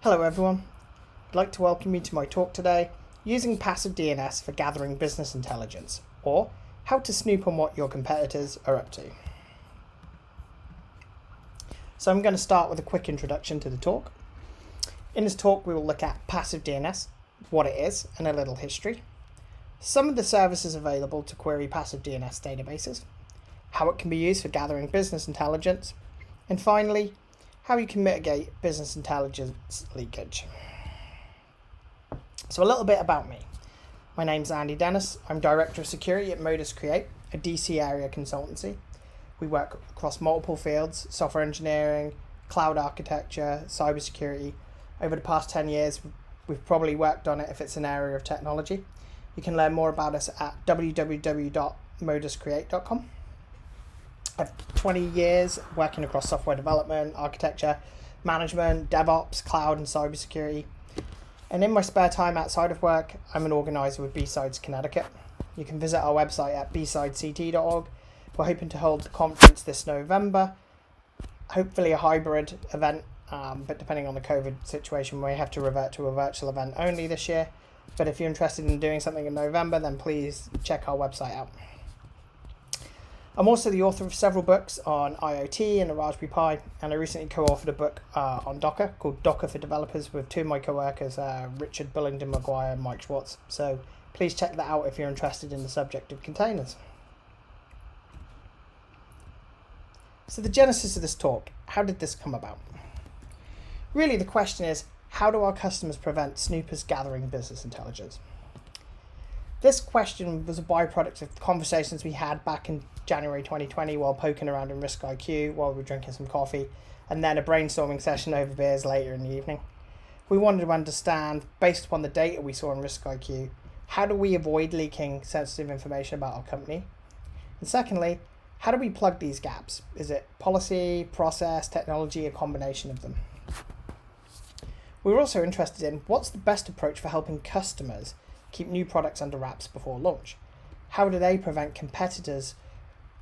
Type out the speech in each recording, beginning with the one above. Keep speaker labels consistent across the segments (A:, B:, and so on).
A: Hello everyone, I'd like to welcome you to my talk today, using Passive DNS for gathering business intelligence, or how to snoop on what your competitors are up to. So I'm going to start with a quick introduction to the talk. In this talk we will look at Passive DNS, what it is, and a little history, some of the services available to query Passive DNS databases, how it can be used for gathering business intelligence, and finally, how you can mitigate business intelligence leakage. So a little bit about me. My name's Andy Dennis. I'm Director of Security at Recon, a DC area consultancy. We work across multiple fields: software engineering, cloud architecture, cybersecurity. Over the past 10 years, we've probably worked on it if it's an area of technology. You can learn more about us at www.moduscreate.com. I've 20 years working across software development, architecture, management, DevOps, cloud and cybersecurity. And in my spare time outside of work, I'm an organizer with B-Sides Connecticut. You can visit our website at bsidect.org. We're hoping to hold the conference this November, hopefully a hybrid event, but depending on the COVID situation, we may have to revert to a virtual event only this year. But if you're interested in doing something in November, then please check our website out. I'm also the author of several books on IoT and the Raspberry Pi, and I recently co-authored a book on Docker called Docker for Developers with two of my co-workers, Richard Billington-Maguire and Mike Schwartz. So please check that out if you're interested in the subject of containers. So the genesis of this talk, how did this come about? Really the question is, how do our customers prevent snoopers gathering business intelligence? This question was a byproduct of conversations we had back in January 2020 while poking around in RiskIQ while we were drinking some coffee, and then a brainstorming session over beers later in the evening. We wanted to understand, based upon the data we saw in RiskIQ, how do we avoid leaking sensitive information about our company? And secondly, how do we plug these gaps? Is it policy, process, technology, a combination of them? We were also interested in what's the best approach for helping customers keep new products under wraps before launch. How do they prevent competitors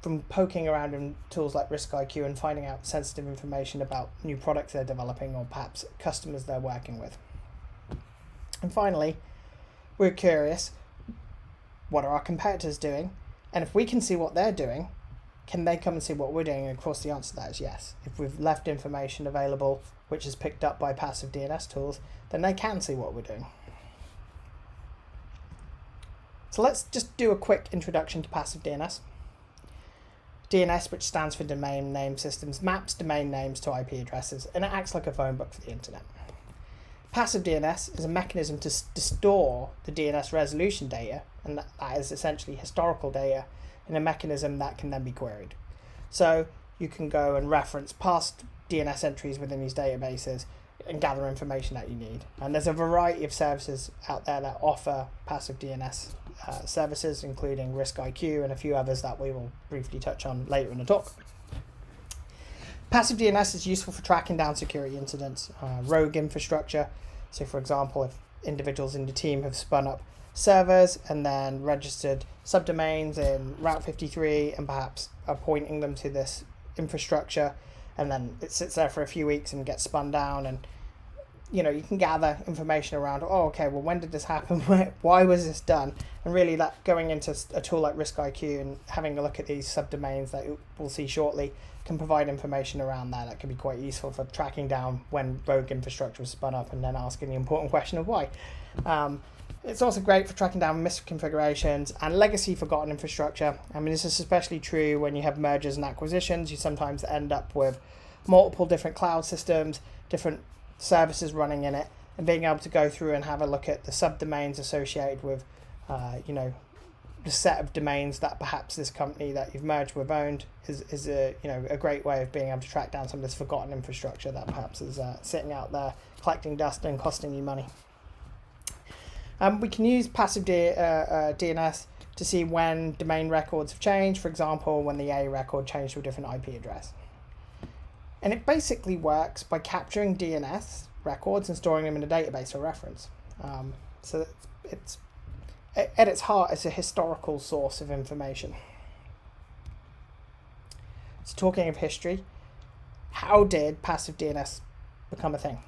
A: from poking around in tools like RiskIQ and finding out sensitive information about new products they're developing or perhaps customers they're working with? And finally, we're curious, what are our competitors doing? And if we can see what they're doing, can they come and see what we're doing? And of course the answer to that is yes. If we've left information available which is picked up by passive DNS tools, then they can see what we're doing. So let's just do a quick introduction to Passive DNS. DNS, which stands for Domain Name Systems, maps domain names to IP addresses, and it acts like a phone book for the internet. Passive DNS is a mechanism to store the DNS resolution data, and that is essentially historical data, in a mechanism that can then be queried. So you can go and reference past DNS entries within these databases and gather information that you need. And there's a variety of services out there that offer passive DNS services, including RiskIQ and a few others that we will briefly touch on later in the talk. Passive DNS is useful for tracking down security incidents, rogue infrastructure. So for example, if individuals in the team have spun up servers and then registered subdomains in Route 53 and perhaps are pointing them to this infrastructure, and then it sits there for a few weeks and gets spun down, and you can gather information around, when did this happen? Why was this done? And really that going into a tool like RiskIQ and having a look at these subdomains that we'll see shortly can provide information around that can be quite useful for tracking down when rogue infrastructure was spun up and then asking the important question of why. It's also great for tracking down misconfigurations and legacy forgotten infrastructure. I mean, this is especially true when you have mergers and acquisitions. You sometimes end up with multiple different cloud systems, different services running in it, and being able to go through and have a look at the subdomains associated with, the set of domains that perhaps this company that you've merged with owned is a great way of being able to track down some of this forgotten infrastructure that perhaps is sitting out there collecting dust and costing you money. We can use passive DNS to see when domain records have changed, for example, when the A record changed to a different IP address. And it basically works by capturing DNS records and storing them in a database for reference. So it's at its heart, it's a historical source of information. So talking of history, how did passive DNS become a thing?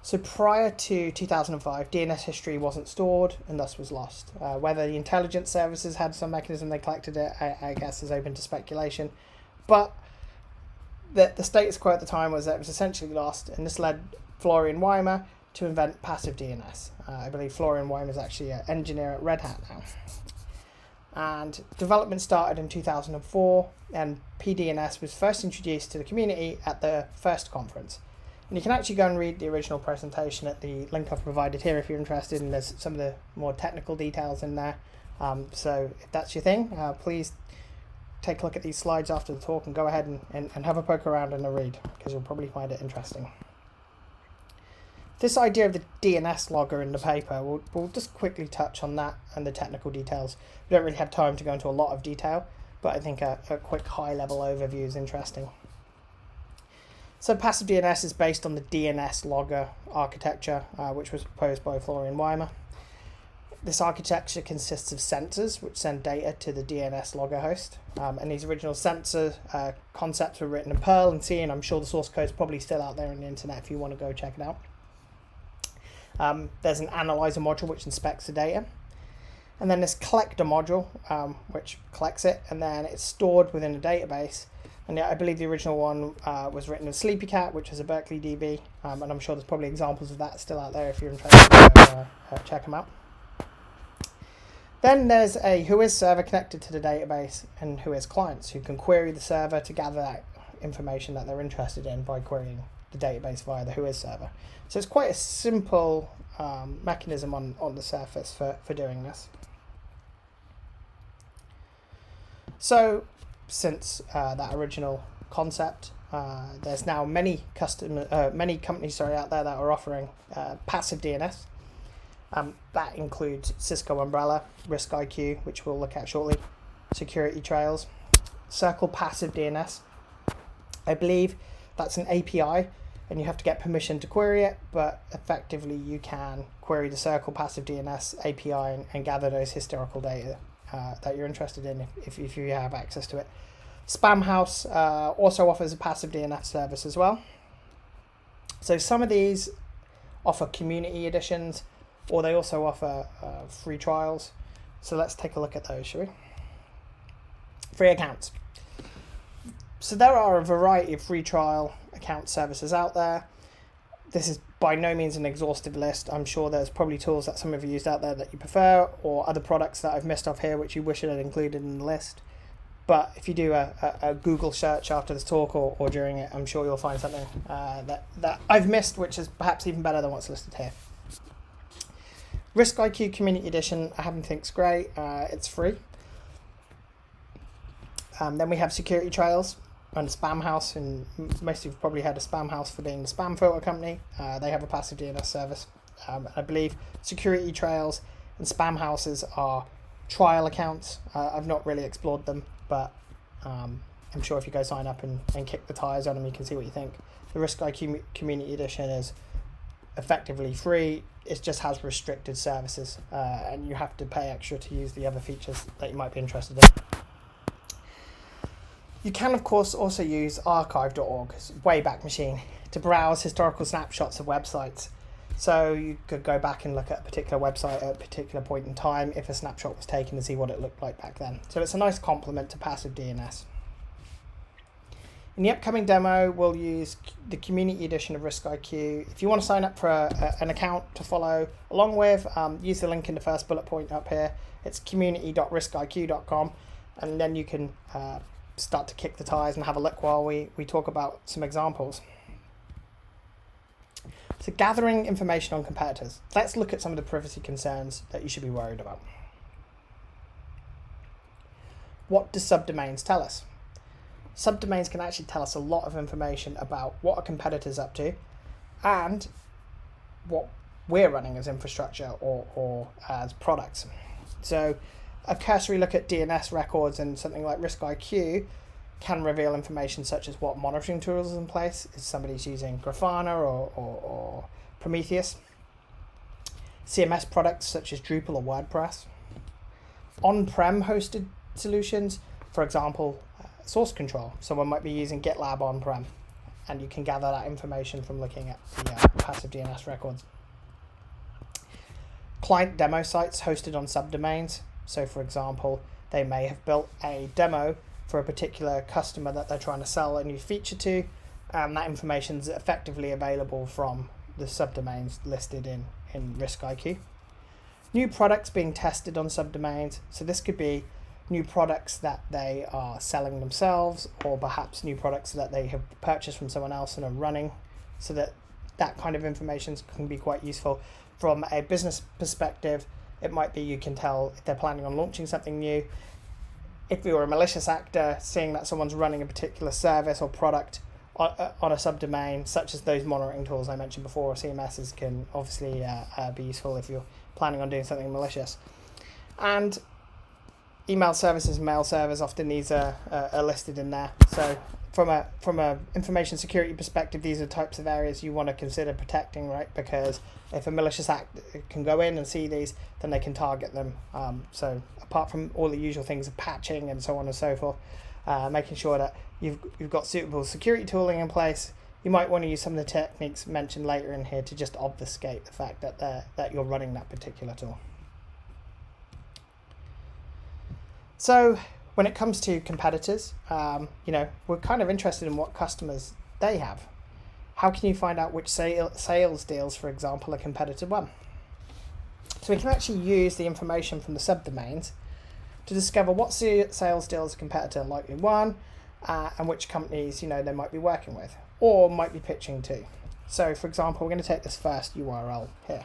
A: So prior to 2005, DNS history wasn't stored and thus was lost. Whether the intelligence services had some mechanism they collected it, I guess is open to speculation. But the status quo at the time was that it was essentially lost, and this led Florian Weimer to invent passive DNS. I believe Florian Weimer is actually an engineer at Red Hat now. And development started in 2004, and PDNS was first introduced to the community at the first conference. And you can actually go and read the original presentation at the link I've provided here if you're interested, and there's some of the more technical details in there. So if that's your thing, please take a look at these slides after the talk and go ahead and have a poke around and a read, because you'll probably find it interesting. This idea of the DNS logger in the paper, we'll just quickly touch on that and the technical details. We don't really have time to go into a lot of detail, but I think a quick high-level overview is interesting. So passive DNS is based on the DNS logger architecture, which was proposed by Florian Weimer. This architecture consists of sensors which send data to the DNS logger host. And these original sensor concepts were written in Perl and C, and I'm sure the source code is probably still out there on the internet if you want to go check it out. There's an analyzer module which inspects the data. And then this collector module, which collects it, and then it's stored within a database. And yeah, I believe the original one was written in SleepyCat, which is a Berkeley DB, and I'm sure there's probably examples of that still out there if you're interested. Check them out. Then there's a Whois server connected to the database, and Whois clients who can query the server to gather that information that they're interested in by querying the database via the Whois server. So it's quite a simple mechanism on the surface for doing this. So since that original concept, there's now many companies out there that are offering passive DNS. That includes Cisco Umbrella, RiskIQ, which we'll look at shortly, Security Trails, Circle Passive DNS. I believe that's an API, and you have to get permission to query it, but effectively you can query the Circle Passive DNS API and gather those historical data that you're interested in if you have access to it. Spamhaus also offers a passive DNS service as well. So some of these offer community editions, or they also offer free trials. So let's take a look at those, shall we? Free accounts. So there are a variety of free trial account services out there. This is by no means an exhaustive list. I'm sure there's probably tools that some of you used out there that you prefer, or other products that I've missed off here which you wish I had included in the list. But if you do a Google search after this talk or during it, I'm sure you'll find something that I've missed, which is perhaps even better than what's listed here. RiskIQ Community Edition, I happen to think's great. It's free. Then we have Security Trails and Spamhaus, and most of you have probably heard of Spamhaus for being the spam filter company. They have a passive DNS service. I believe Security Trails and Spamhouses are trial accounts. I've not really explored them, but I'm sure if you go sign up and kick the tires on them, you can see what you think. The RiskIQ Community Edition is effectively free. It just has restricted services, and you have to pay extra to use the other features that you might be interested in. You can, of course, also use archive.org, Wayback Machine, to browse historical snapshots of websites. So you could go back and look at a particular website at a particular point in time if a snapshot was taken to see what it looked like back then. So it's a nice complement to passive DNS. In the upcoming demo, we'll use the community edition of RiskIQ. If you want to sign up for an account to follow along with, use the link in the first bullet point up here. It's community.riskiq.com, and then you can start to kick the tires and have a look while we talk about some examples. So gathering information on competitors. Let's look at some of the privacy concerns that you should be worried about. What do subdomains tell us? Subdomains can actually tell us a lot of information about what a competitor's up to and what we're running as infrastructure or as products. So a cursory look at DNS records and something like RiskIQ can reveal information such as what monitoring tools is in place. Is somebody's using Grafana or Prometheus? CMS products such as Drupal or WordPress. On-prem hosted solutions, for example, source control. Someone might be using GitLab on-prem. and you can gather that information from looking at the passive DNS records. Client demo sites hosted on subdomains. So for example, they may have built a demo for a particular customer that they're trying to sell a new feature to, and that information is effectively available from the subdomains listed in RiskIQ. New products being tested on subdomains. So this could be new products that they are selling themselves, or perhaps new products that they have purchased from someone else and are running. So that kind of information can be quite useful. From a business perspective, it might be you can tell if they're planning on launching something new. If you're a malicious actor, seeing that someone's running a particular service or product on a subdomain, such as those monitoring tools I mentioned before, CMSs, can obviously be useful if you're planning on doing something malicious. And email services, mail servers, often these are listed in there. So from a information security perspective, these are types of areas you want to consider protecting, right? Because if a malicious actor can go in and see these, then they can target them. So apart from all the usual things of patching and so on and so forth, making sure that you've got suitable security tooling in place, you might want to use some of the techniques mentioned later in here to just obfuscate the fact that you're running that particular tool. So when it comes to competitors, we're kind of interested in what customers they have. How can you find out which sales deals, for example, a competitor won? So we can actually use the information from the subdomains to discover what sales deals a competitor likely won, and which companies they might be working with or might be pitching to. So for example, we're going to take this first URL here.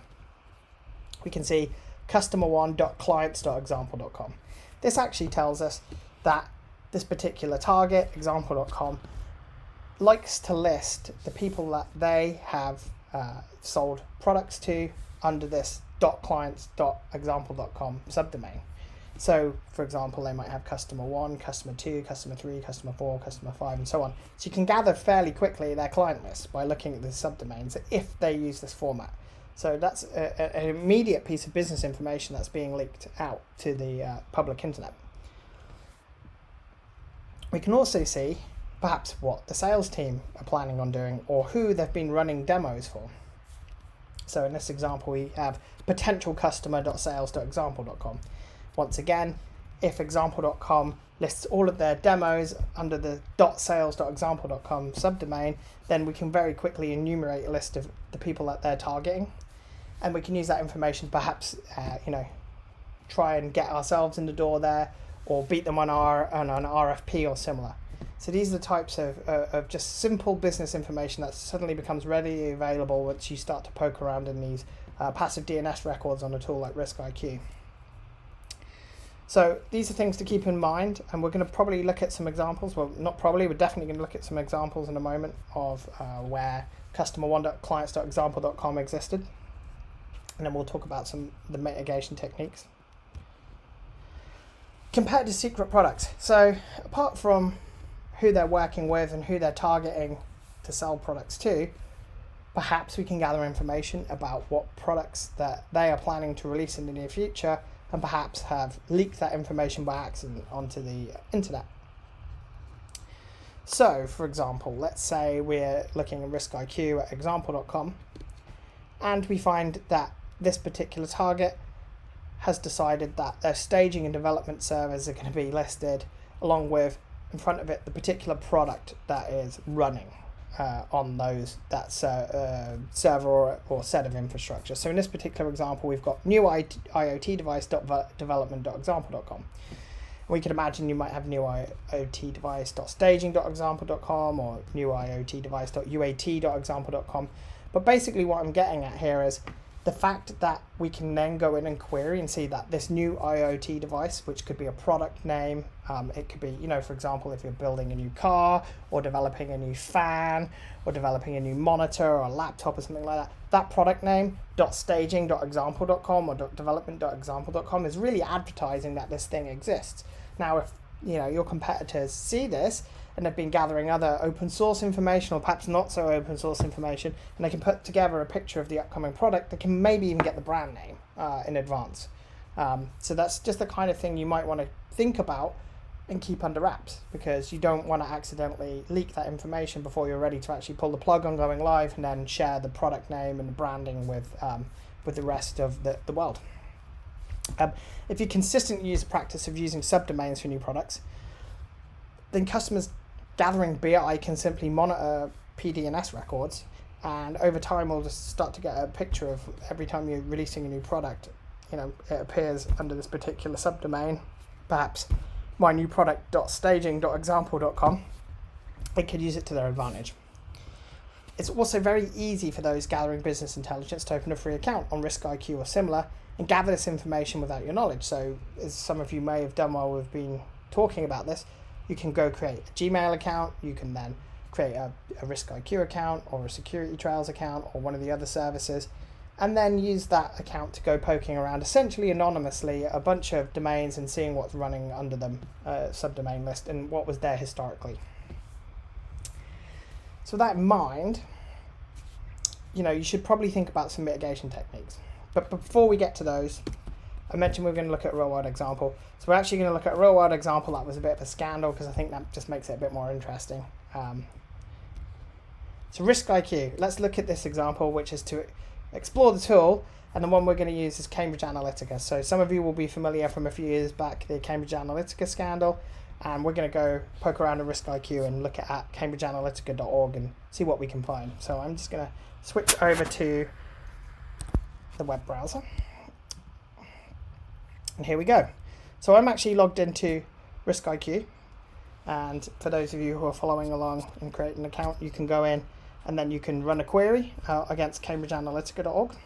A: We can see customer1.clients.example.com. This actually tells us that this particular target, example.com, likes to list the people that they have sold products to under this .clients.example.com subdomain. So, for example, they might have customer 1, customer 2, customer 3, customer 4, customer 5, and so on. So you can gather fairly quickly their client list by looking at the subdomains if they use this format. So that's an immediate piece of business information that's being leaked out to the public internet. We can also see perhaps what the sales team are planning on doing or who they've been running demos for. So in this example, we have potential customer.sales.example.com. Once again, if example.com lists all of their demos under the .sales.example.com subdomain, then we can very quickly enumerate a list of the people that they're targeting. And we can use that information, perhaps, try and get ourselves in the door there, or beat them on an RFP or similar. So these are the types of just simple business information that suddenly becomes readily available once you start to poke around in these passive DNS records on a tool like RiskIQ. So these are things to keep in mind, and we're going to probably look at some examples. Well, not probably, we're definitely going to look at some examples in a moment of where customer1.clients.example.com existed. And then we'll talk about some of the mitigation techniques. Compared to secret products. So apart from who they're working with and who they're targeting to sell products to, perhaps we can gather information about what products that they are planning to release in the near future, and perhaps have leaked that information by accident onto the internet. So, for example, let's say we're looking at RiskIQ at example.com, and we find that this particular target has decided that their staging and development servers are going to be listed along with, in front of it, the particular product that is running on that server or set of infrastructure. So in this particular example, we've got new IoT device.development.example.com. We can imagine you might have new IoT device.staging.example.com or new IoT device.uat.example.com. But basically what I'm getting at here is the fact that we can then go in and query and see that this new IoT device, which could be a product name, it could be, for example, if you're building a new car or developing a new fan or developing a new monitor or a laptop or something like that, that product name, .staging.example.com or .development.example.com is really advertising that this thing exists. Now, if your competitors see this, and they've been gathering other open source information or perhaps not so open source information, and they can put together a picture of the upcoming product, they can maybe even get the brand name in advance. So that's just the kind of thing you might want to think about and keep under wraps, because you don't want to accidentally leak that information before you're ready to actually pull the plug on going live and then share the product name and the branding with the rest of the world. If you consistently use the practice of using subdomains for new products, then customers gathering BI can simply monitor PDNS records, and over time we'll just start to get a picture of every time you're releasing a new product, it appears under this particular subdomain, perhaps mynewproduct.staging.example.com. They could use it to their advantage. It's also very easy for those gathering business intelligence to open a free account on RiskIQ or similar and gather this information without your knowledge. So, as some of you may have done while we've been talking about this, you can go create a Gmail account, you can then create a RiskIQ account or a Security Trails account or one of the other services, and then use that account to go poking around essentially anonymously a bunch of domains and seeing what's running under them, subdomain list, and what was there historically. So with that in mind, you should probably think about some mitigation techniques. But before we get to those, I mentioned we're going to look at a real world example. So we're actually going to look at a real world example that was a bit of a scandal, because I think that just makes it a bit more interesting. So RiskIQ, let's look at this example, which is to explore the tool, and the one we're going to use is Cambridge Analytica. So some of you will be familiar from a few years back, the Cambridge Analytica scandal, and we're going to go poke around in RiskIQ and look at cambridgeanalytica.org and see what we can find. So I'm just going to switch over to the web browser, and here we go. So I'm actually logged into RiskIQ, and for those of you who are following along and create an account, you can go in and then you can run a query against cambridgeanalytica.org.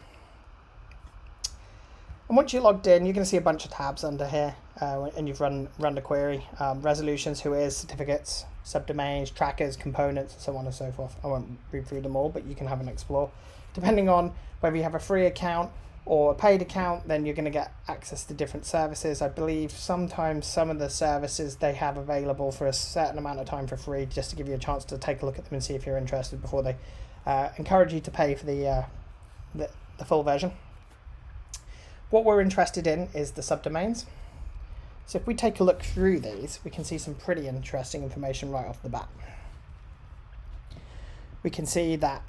A: And once you're logged in, you're going to see a bunch of tabs under here, and you've run the query. Resolutions, who is, certificates, subdomains, trackers, components, and so on and so forth. I won't read through them all, but you can have an explore. Depending on whether you have a free account or a paid account, then you're going to get access to different services. I believe sometimes some of the services they have available for a certain amount of time for free, just to give you a chance to take a look at them and see if you're interested before they encourage you to pay for the full version. What we're interested in is the subdomains. So if we take a look through these, we can see some pretty interesting information right off the bat. We can see that,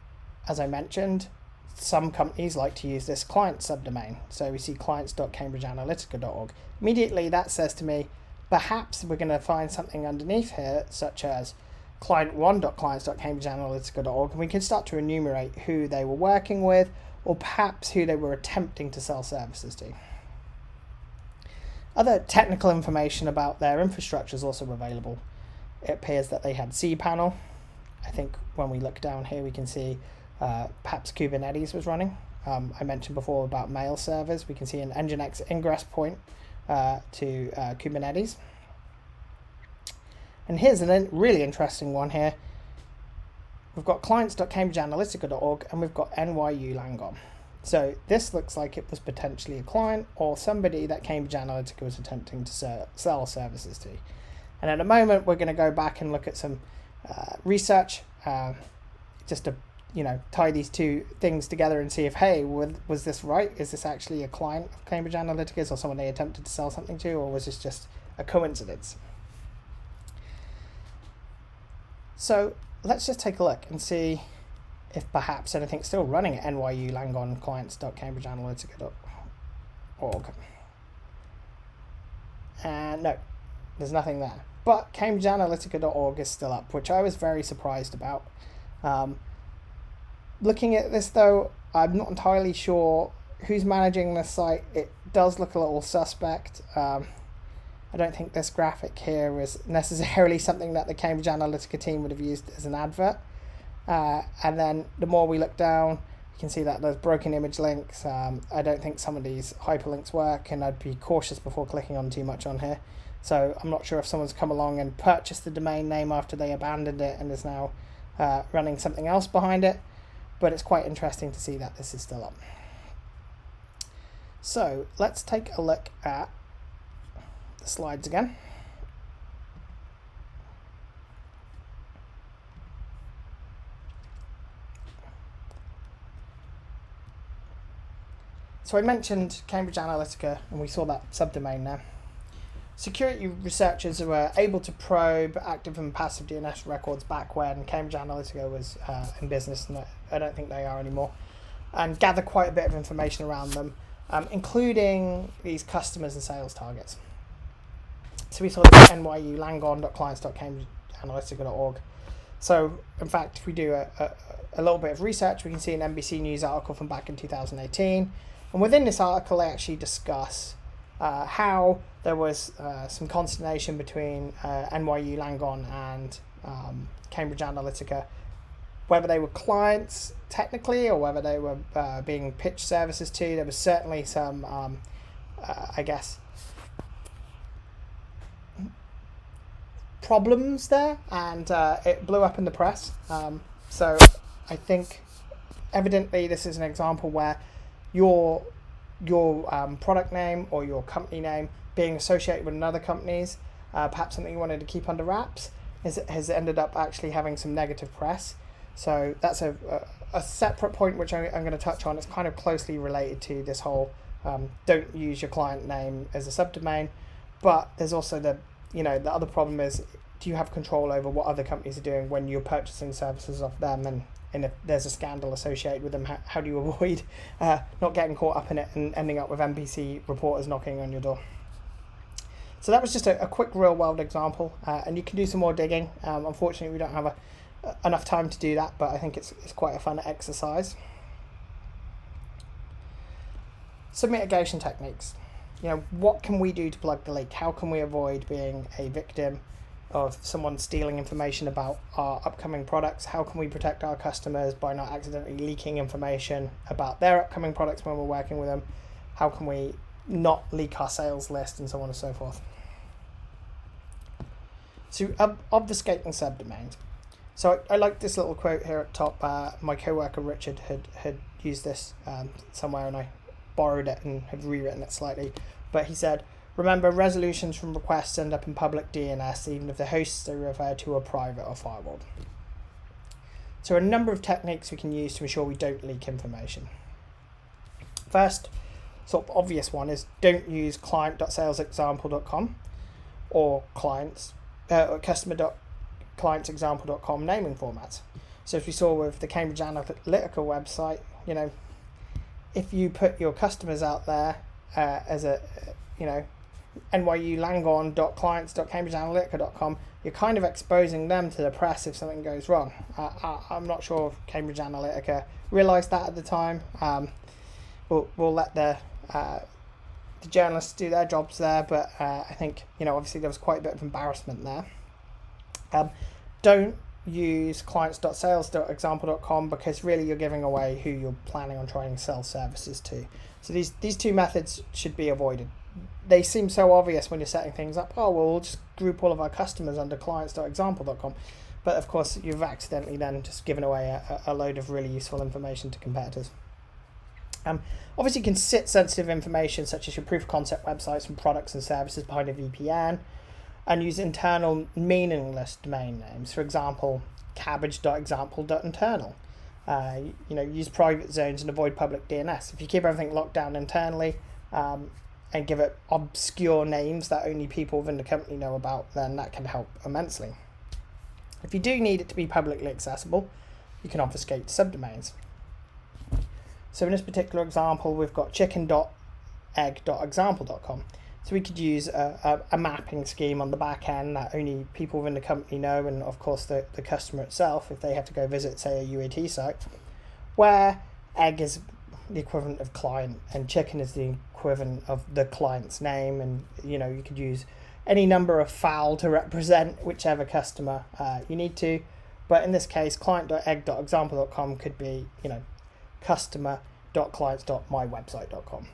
A: as I mentioned, some companies like to use this client subdomain. So we see clients.cambridgeanalytica.org. Immediately that says to me, perhaps we're going to find something underneath here, such as client1.clients.cambridgeanalytica.org, and we can start to enumerate who they were working with, or perhaps who they were attempting to sell services to. Other technical information about their infrastructure is also available. It appears that they had cPanel. I think when we look down here, we can see perhaps Kubernetes was running. I mentioned before about mail servers. We can see an Nginx ingress point to Kubernetes. And here's a really interesting one here. We've got clients.cambridgeanalytica.org and we've got NYU Langon. So this looks like it was potentially a client or somebody that Cambridge Analytica was attempting to sell services to. And at the moment, we're going to go back and look at some research just to tie these two things together and see if, hey, was this right? Is this actually a client of Cambridge Analytica or someone they attempted to sell something to, or was this just a coincidence? So let's just take a look and see if perhaps anything's still running at NYU Langon clients.cambridgeanalytica.org. And no, there's nothing there. But cambridgeanalytica.org is still up, which I was very surprised about. Looking at this though, I'm not entirely sure who's managing this site. It does look a little suspect. I don't think this graphic here is necessarily something that the Cambridge Analytica team would have used as an advert. And then the more we look down, you can see that there's broken image links. I don't think some of these hyperlinks work, and I'd be cautious before clicking on too much on here. So I'm not sure if someone's come along and purchased the domain name after they abandoned it and is now running something else behind it. But it's quite interesting to see that this is still up. So let's take a look at the slides again. So I mentioned Cambridge Analytica and we saw that subdomain there. security researchers were able to probe active and passive DNS records back when Cambridge Analytica was in business, and I don't think they are anymore, and gather quite a bit of information around them, including these customers and sales targets. So we saw this nyu.langon.clients.cambridgeanalytica.org. So in fact, if we do a little bit of research, we can see an NBC News article from back in 2018. And within this article, they actually discuss how there was some consternation between NYU Langon and Cambridge Analytica, whether they were clients technically or whether they were being pitched services to. There was certainly some, I guess, problems there, and it blew up in the press. So I think evidently this is an example where your product name or your company name being associated with another company's, perhaps something you wanted to keep under wraps, has ended up actually having some negative press. So that's a separate point which I'm going to touch on. It's kind of closely related to this whole don't use your client name as a subdomain, but there's also the other problem is, do you have control over what other companies are doing when you're purchasing services off them, and if there's a scandal associated with them, how do you avoid not getting caught up in it and ending up with NBC reporters knocking on your door? So that was just a quick real world example, and you can do some more digging. Unfortunately, we don't have enough time to do that, but I think it's quite a fun exercise. Some mitigation techniques. What can we do to plug the leak? How can we avoid being a victim of someone stealing information about our upcoming products? How can we protect our customers by not accidentally leaking information about their upcoming products when we're working with them? How can we not leak our sales list, and so on and so forth? So obfuscating subdomains. So I like this little quote here at the top. My co-worker Richard had used this somewhere, and I borrowed it and have rewritten it slightly. But he said, remember, resolutions from requests end up in public DNS, even if the hosts they refer to are private or firewalled. So a number of techniques we can use to ensure we don't leak information. First, sort of obvious one is don't use client.salesexample.com or customer.clientsexample.com naming formats. So as we saw with the Cambridge Analytica website, if you put your customers out there as a, nyu.langon.clients.cambridgeanalytica.com, you're kind of exposing them to the press if something goes wrong. I'm not sure if Cambridge Analytica realised that at the time. We'll let the journalists do their jobs there, but I think obviously there was quite a bit of embarrassment there. Don't use clients.sales.example.com because really you're giving away who you're planning on trying to sell services to. So these two methods should be avoided. They seem so obvious when you're setting things up. Oh, well, we'll just group all of our customers under clients.example.com. But of course, you've accidentally then just given away a load of really useful information to competitors. Obviously, you can sit sensitive information such as your proof of concept websites and products and services behind a VPN, and use internal meaningless domain names. For example, cabbage.example.internal. Use private zones and avoid public DNS. If you keep everything locked down internally and give it obscure names that only people within the company know about, then that can help immensely. If you do need it to be publicly accessible, you can obfuscate subdomains. So in this particular example, we've got chicken.egg.example.com. So we could use a mapping scheme on the back end that only people within the company know, and of course the customer itself, if they have to go visit, say, a UAT site, where egg is the equivalent of client and chicken is the equivalent of the client's name, and you could use any number of fowl to represent whichever customer you need to. But in this case, client.egg.example.com could be customer.clients.mywebsite.com,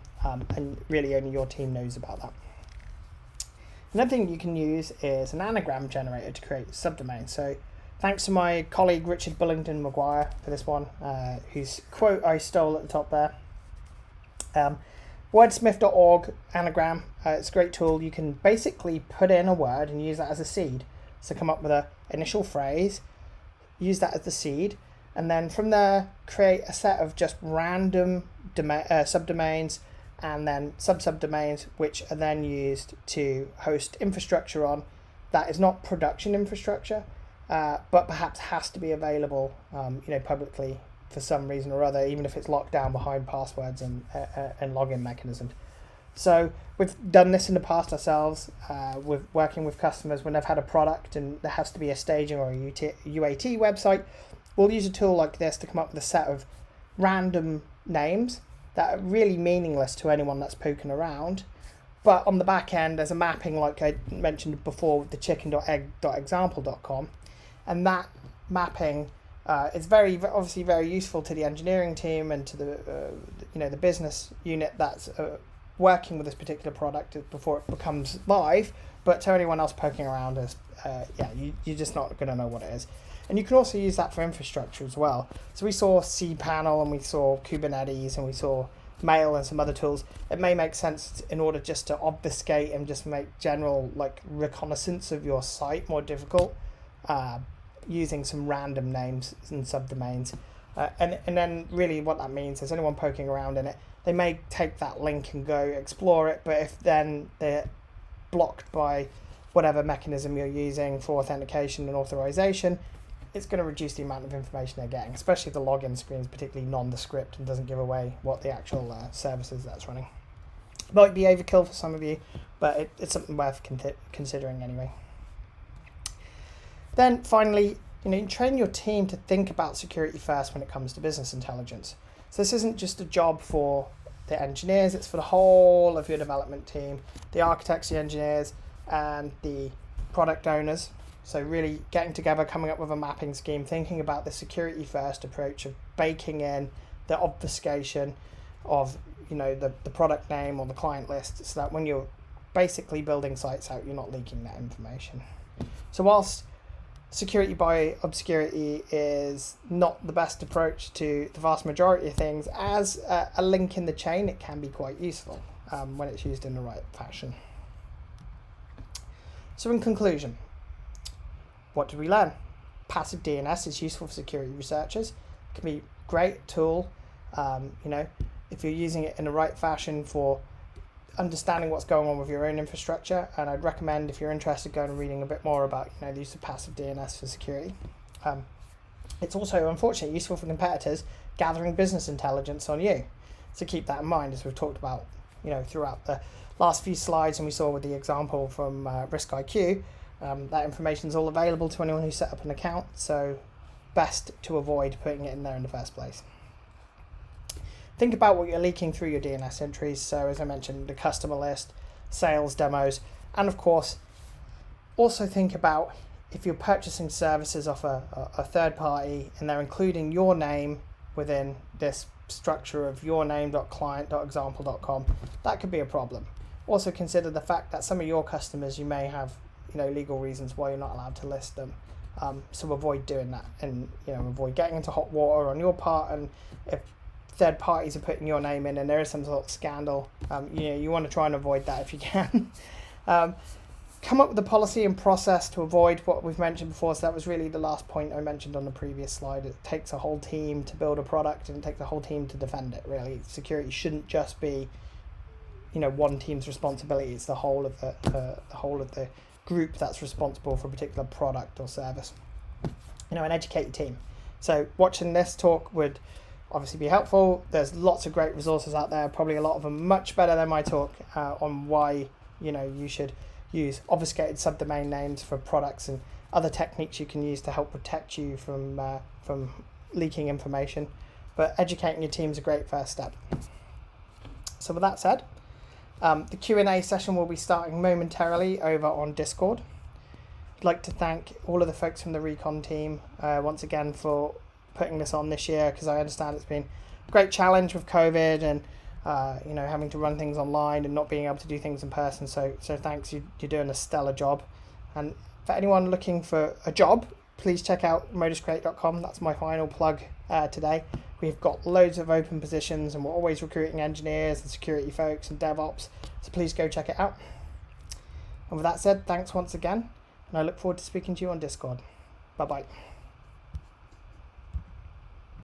A: and really only your team knows about that. Another thing you can use is an anagram generator to create subdomains. So thanks to my colleague Richard Bullingdon Maguire for this one, whose quote I stole at the top there. Wordsmith.org anagram, it's a great tool. You can basically put in a word and use that as a seed. So come up with an initial phrase, use that as the seed, and then from there create a set of just random subdomains and then subdomains, which are then used to host infrastructure on that is not production infrastructure, but perhaps has to be available, publicly for some reason or other, even if it's locked down behind passwords and login mechanisms. So we've done this in the past ourselves, with working with customers when they've had a product and there has to be a staging or a UAT website. We'll use a tool like this to come up with a set of random names that are really meaningless to anyone that's poking around. But on the back end, there's a mapping like I mentioned before with the chicken.egg.example.com. And that mapping is obviously very useful to the engineering team and to the business unit that's working with this particular product before it becomes live. But to anyone else poking around, you're just not going to know what it is. And you can also use that for infrastructure as well. So we saw cPanel and we saw Kubernetes and we saw Mail and some other tools. It may make sense in order just to obfuscate and just make general reconnaissance of your site more difficult, using some random names and subdomains. And then really what that means is anyone poking around in it, they may take that link and go explore it, but if then they're blocked by whatever mechanism you're using for authentication and authorization, it's going to reduce the amount of information they're getting, especially if the login screen is particularly nondescript and doesn't give away what the actual service is that's running. Might be overkill for some of you, but it's something worth considering anyway. Then finally, you train your team to think about security first when it comes to business intelligence. So this isn't just a job for the engineers, it's for the whole of your development team, the architects, the engineers, and the product owners. So really getting together, coming up with a mapping scheme, thinking about the security first approach of baking in the obfuscation of the product name or the client list, so that when you're basically building sites out, you're not leaking that information. So whilst security by obscurity is not the best approach to the vast majority of things, as a link in the chain, it can be quite useful when it's used in the right fashion. So in conclusion, what did we learn? Passive DNS is useful for security researchers. It can be a great tool, if you're using it in the right fashion for understanding what's going on with your own infrastructure. And I'd recommend, if you're interested, going and reading a bit more about the use of passive DNS for security. It's also, unfortunately, useful for competitors gathering business intelligence on you. So keep that in mind, as we've talked about throughout the last few slides, and we saw with the example from RiskIQ. That information is all available to anyone who set up an account, so best to avoid putting it in there in the first place. Think about what you're leaking through your DNS entries. So as I mentioned, the customer list, sales demos, and of course, also think about if you're purchasing services off a third party and they're including your name within this structure of yourname.client.example.com, that could be a problem. Also consider the fact that some of your customers, you may have legal reasons why you're not allowed to list them. So avoid doing that, and avoid getting into hot water on your part. And if third parties are putting your name in and there is some sort of scandal, you want to try and avoid that if you can. Come up with a policy and process to avoid what we've mentioned before. So that was really the last point I mentioned on the previous slide. It takes a whole team to build a product, and it takes a whole team to defend it. Really, security shouldn't just be one team's responsibility. It's the whole of the group that's responsible for a particular product or service, and educate your team. So watching this talk would obviously be helpful. There's lots of great resources out there, probably a lot of them much better than my talk, on why you should use obfuscated subdomain names for products and other techniques you can use to help protect you from leaking information. But educating your team is a great first step. So with that said, the Q&A session will be starting momentarily over on Discord. I'd like to thank all of the folks from the Recon team once again for putting this on this year, because I understand it's been a great challenge with COVID and having to run things online and not being able to do things in person. So thanks, you're doing a stellar job. And for anyone looking for a job, please check out moduscreate.com. That's my final plug today. We've got loads of open positions, and we're always recruiting engineers and security folks and DevOps. So please go check it out. And with that said, thanks once again, and I look forward to speaking to you on Discord. Bye-bye.